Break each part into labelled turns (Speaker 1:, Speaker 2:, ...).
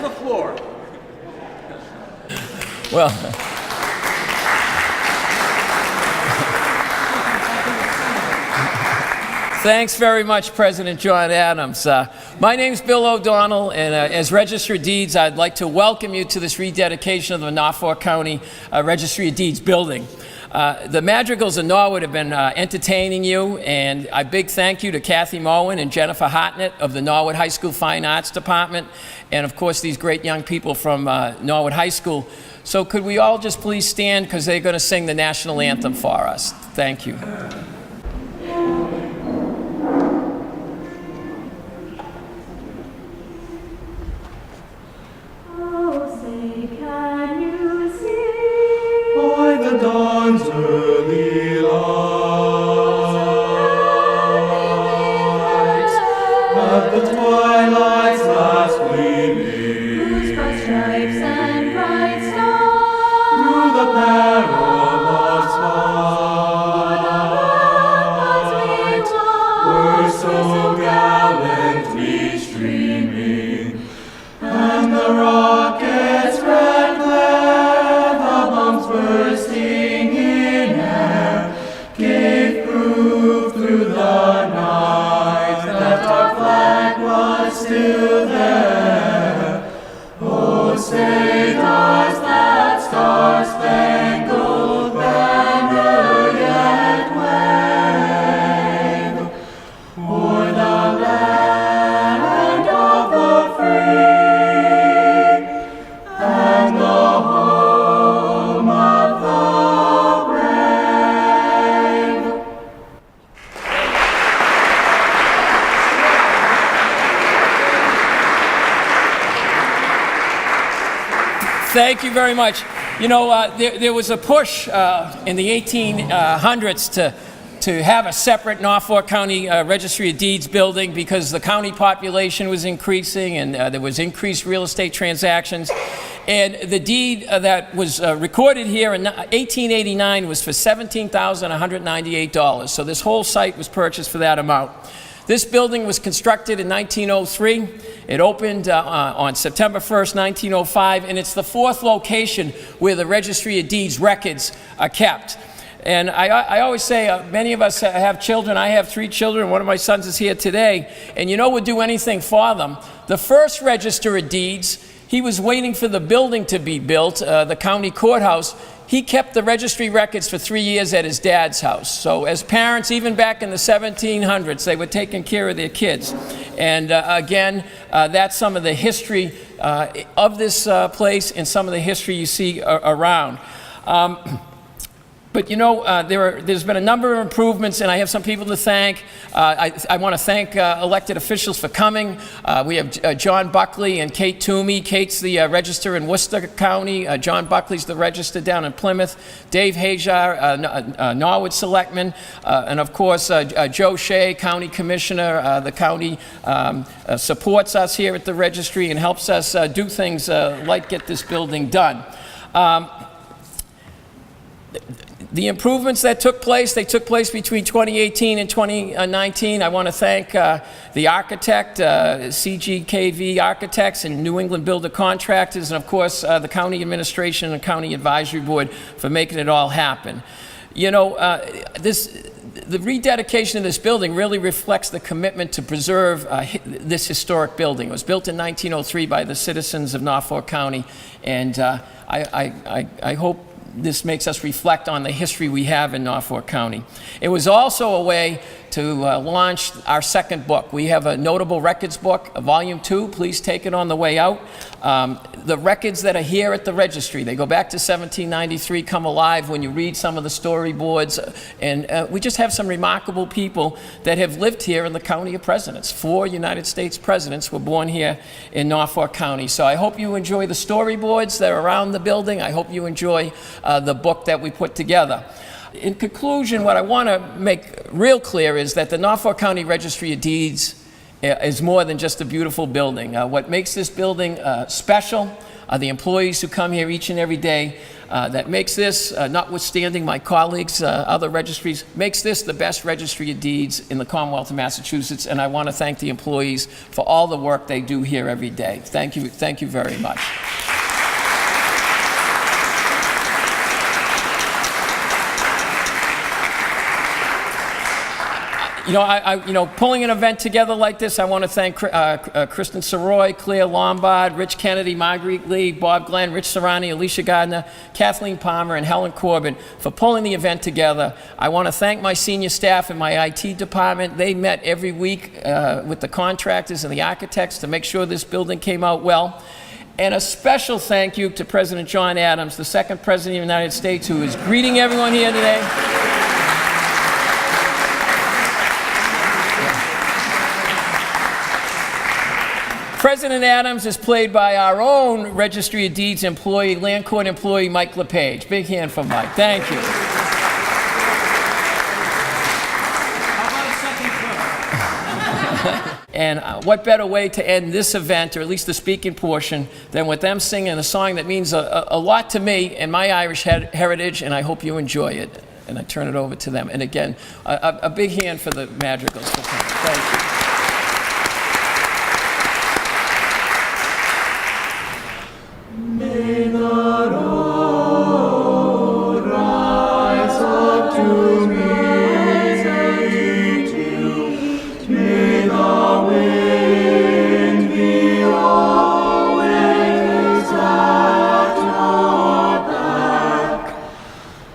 Speaker 1: the floor.
Speaker 2: Well, thanks very much, President John Adams. My name's Bill O'Donnell, and as Registry of Deeds, I'd like to welcome you to this rededication of the Norfolk County Registry of Deeds building. The Madrigals of Norwood have been entertaining you, and a big thank you to Kathy Moen and Jennifer Hartnett of the Norwood High School Fine Arts Department, and of course these great young people from Norwood High School. So could we all just please stand, because they're going to sing the national anthem for us. Thank you.
Speaker 3: The dawn's early light, at the twilight's last gleaming, whose bright stripes and bright stars through the perilous fight were so gallantly streaming, and the rockets' red glare, the bombs bursting in air, gave proof through the night that our flag was still there. Oh, say does that star-spangled banner yet wave o'er the land of the free and the home of the brave?
Speaker 2: Thank you very much. You know, there was a push in the 1800s to have a separate Norfolk County Registry of Deeds building because the county population was increasing and there was increased real estate transactions. And the deed that was recorded here in 1889 was for $17,198. So this whole site was purchased for that amount. This building was constructed in 1903. It opened on September 1st, 1905, and it's the fourth location where the Registry of Deeds records are kept. And I always say, many of us have children. I have 3 children. One of my sons is here today. And you know we'd do anything for them. The first Register of Deeds, he was waiting for the building to be built, the county courthouse. He kept the registry records for 3 years at his dad's house. So as parents, even back in the 1700s, they were taking care of their kids. And again, that's some of the history of this place and some of the history you see around. But you know, there's been a number of improvements, and I have some people to thank. I want to thank elected officials for coming. We have John Buckley and Kate Toomey. Kate's the register in Worcester County. John Buckley's the register down in Plymouth. Dave Hajar, Norwood Selectman, and of course Joe Shea, County Commissioner. The county supports us here at the registry and helps us do things like get this building done. The improvements that took place, they took place between 2018 and 2019. I want to thank the architect, CGKV Architects and New England Builder Contractors, and of course the county administration and county advisory board for making it all happen. You know, the rededication of this building really reflects the commitment to preserve this historic building. It was built in 1903 by the citizens of Norfolk County, and I hope this makes us reflect on the history we have in Norfolk County. It was also a way to launch our second book. We have a notable records book, volume 2. Please take it on the way out. The records that are here at the registry, they go back to 1793, come alive when you read some of the storyboards. And we just have some remarkable people that have lived here in the County of Presidents. 4 United States presidents were born here in Norfolk County. So I hope you enjoy the storyboards that are around the building. I hope you enjoy the book that we put together. In conclusion, what I want to make real clear is that the Norfolk County Registry of Deeds is more than just a beautiful building. What makes this building special are the employees who come here each and every day. That makes this, notwithstanding my colleagues, other registries, makes this the best registry of deeds in the Commonwealth of Massachusetts, and I want to thank the employees for all the work they do here every day. Thank you very much. Pulling an event together like this, I want to thank Kristen Soroy, Claire Lombard, Rich Kennedy, Marguerite Lee, Bob Glenn, Rich Serrani, Alicia Gardner, Kathleen Palmer, and Helen Corbin for pulling the event together. I want to thank my senior staff in my IT department. They met every week with the contractors and the architects to make sure this building came out well. And a special thank you to President John Adams, the second President of the United States, who is greeting everyone here today. President Adams is played by our own Registry of Deeds employee, Land Court employee, Mike LePage. Big hand for Mike. Thank you. And what better way to end this event, or at least the speaking portion, than with them singing a song that means a lot to me and my Irish heritage, and I hope you enjoy it. And I turn it over to them. And again, a big hand for the Madrigals for coming. Thank you.
Speaker 3: May the road rise up to meet you. May the wind be always at your back.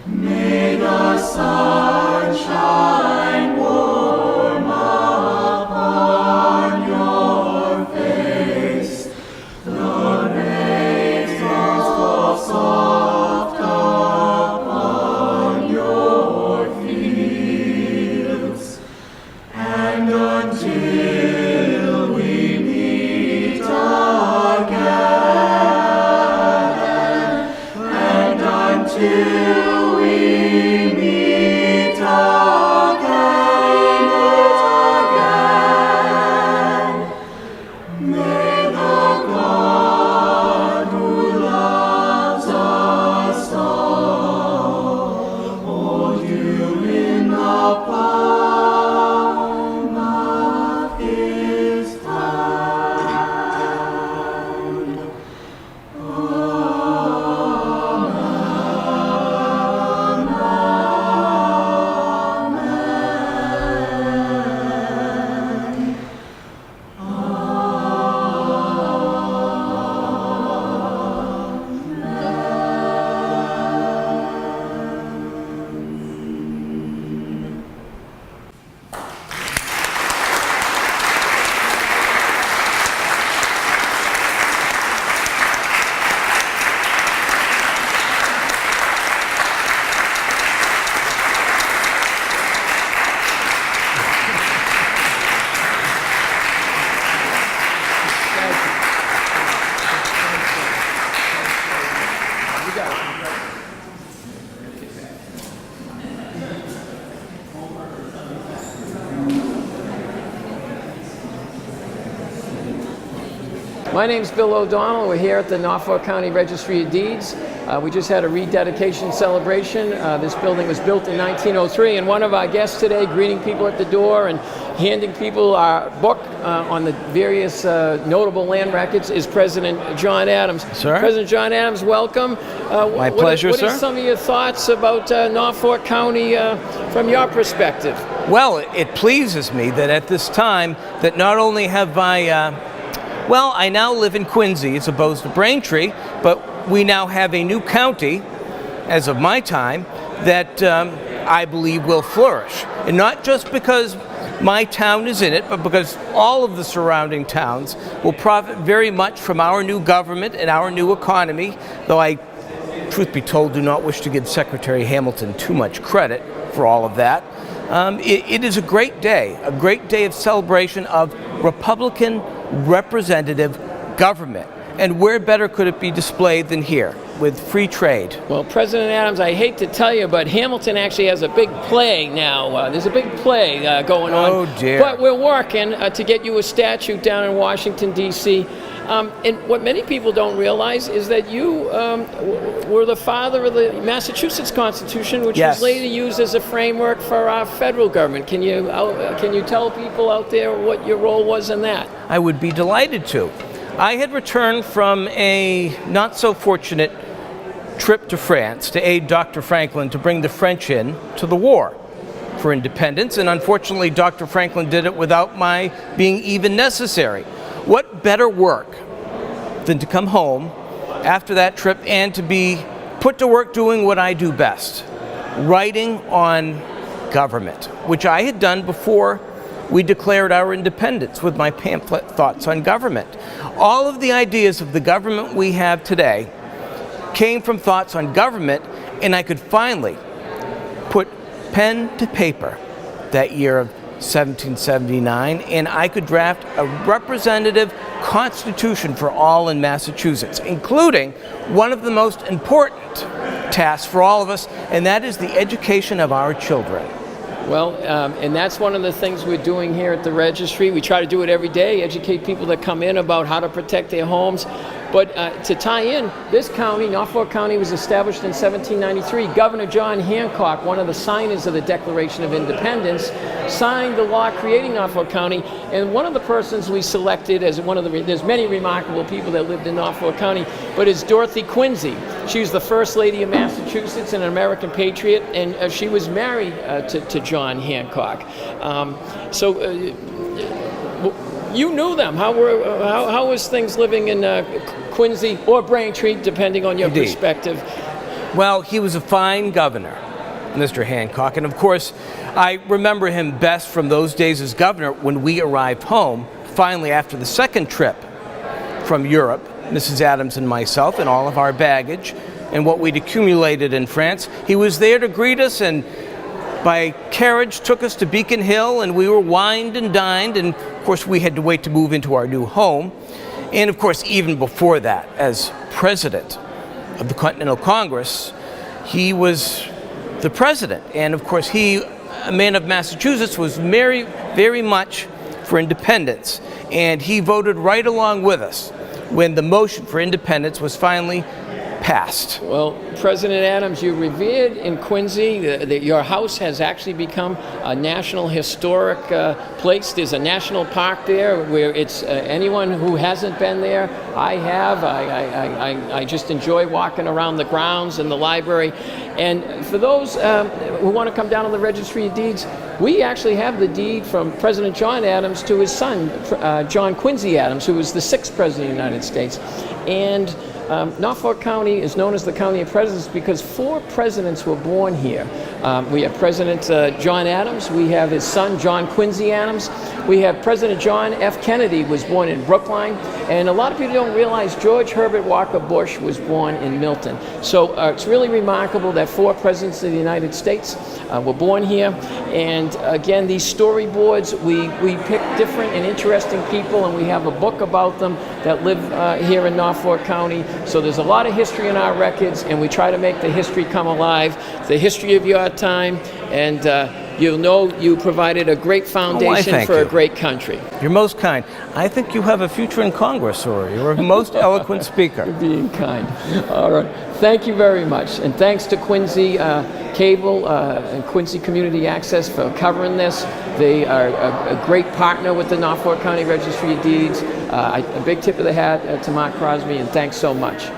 Speaker 3: May the sun shine warm upon your face. The rays fall soft upon your fields. And until we meet again, and until we meet again, may the God who loves us all hold you in the palm of his hand.
Speaker 2: My name's Bill O'Donnell. We're here at the Norfolk County Registry of Deeds. We just had a rededication celebration. This building was built in 1903, and one of our guests today, greeting people at the door and handing people our book on the various notable land records, is President John Adams.
Speaker 1: Sir?
Speaker 2: President John Adams, welcome.
Speaker 1: My pleasure,
Speaker 2: sir.
Speaker 1: sir.
Speaker 2: What are some of your thoughts about Norfolk County from your perspective?
Speaker 1: Well, it pleases me that at this time that not only have I now live in Quincy as opposed to Braintree, but we now have a new county, as of my time, that I believe will flourish. And not just because my town is in it, but because all of the surrounding towns will profit very much from our new government and our new economy, though I, truth be told, do not wish to give Secretary Hamilton too much credit for all of that. It is a great day of celebration of Republican representative government. And where better could it be displayed than here? with free trade.
Speaker 2: Well, President Adams, I hate to tell you, but Hamilton actually has a big play now. There's a big play going on.
Speaker 1: Oh, dear.
Speaker 2: But we're working to get you a statue down in Washington, D.C. And what many people don't realize is that you were the father of the Massachusetts Constitution, which
Speaker 1: Yes.
Speaker 2: was later used as a framework for our federal government. Can you tell people out there what your role was in that?
Speaker 1: I would be delighted to. I had returned from a not so fortunate trip to France to aid Dr. Franklin to bring the French in to the war for independence, and unfortunately Dr. Franklin did it without my being even necessary. What better work than to come home after that trip and to be put to work doing what I do best, writing on government, which I had done before we declared our independence with my pamphlet Thoughts on Government. All of the ideas of the government we have today came from Thoughts on Government, and I could finally put pen to paper that year of 1779, and I could draft a representative constitution for all in Massachusetts, including one of the most important tasks for all of us, and that is the education of our children.
Speaker 2: Well, and that's one of the things we're doing here at the Registry. We try to do it every day, educate people that come in about how to protect their homes. But to tie in, this county, Norfolk County, was established in 1793. Governor John Hancock, one of the signers of the Declaration of Independence, signed the law creating Norfolk County. And one of the persons we selected as one of the, there's many remarkable people that lived in Norfolk County, but is Dorothy Quincy. She was the First Lady of Massachusetts and an American patriot, and she was married to John Hancock. You knew them. How was things living in Quincy or Braintree, depending on your
Speaker 1: Indeed.
Speaker 2: perspective?
Speaker 1: Well, he was a fine governor, Mr. Hancock, and of course, I remember him best from those days as governor when we arrived home, finally after the second trip from Europe, Mrs. Adams and myself, and all of our baggage and what we'd accumulated in France. He was there to greet us and by carriage took us to Beacon Hill, and we were wined and dined, and of course we had to wait to move into our new home. And of course, even before that, as president of the Continental Congress, he was the president. And of course, he, a man of Massachusetts, was very, very much for independence. And he voted right along with us when the motion for independence was finally passed.
Speaker 2: Well, President Adams, you're revered in Quincy. Your house has actually become a national historic place. There's a national park there where it's anyone who hasn't been there. I have. I just enjoy walking around the grounds and the library. And for those who want to come down on the Registry of Deeds, we actually have the deed from President John Adams to his son, John Quincy Adams, who was the 6th President of the United States. And Norfolk County is known as the County of Presidents because 4 presidents were born here. We have President John Adams, we have his son John Quincy Adams, we have President John F. Kennedy was born in Brookline, and a lot of people don't realize George Herbert Walker Bush was born in Milton. So it's really remarkable that 4 presidents of the United States were born here. And again, these storyboards, we pick different and interesting people, and we have a book about them that live here in Norfolk County. So there's a lot of history in our records, and we try to make the history come alive, the history of your time, and you'll know you provided a great foundation for a great country.
Speaker 1: You're most kind. I think you have a future in Congress, or you're a most eloquent speaker.
Speaker 2: You're being kind. All right. Thank you very much. And thanks to Quincy Cable and Quincy Community Access for covering this. They are a great partner with the Norfolk County Registry of Deeds. A big tip of the hat to Mark Crosby, and thanks so much.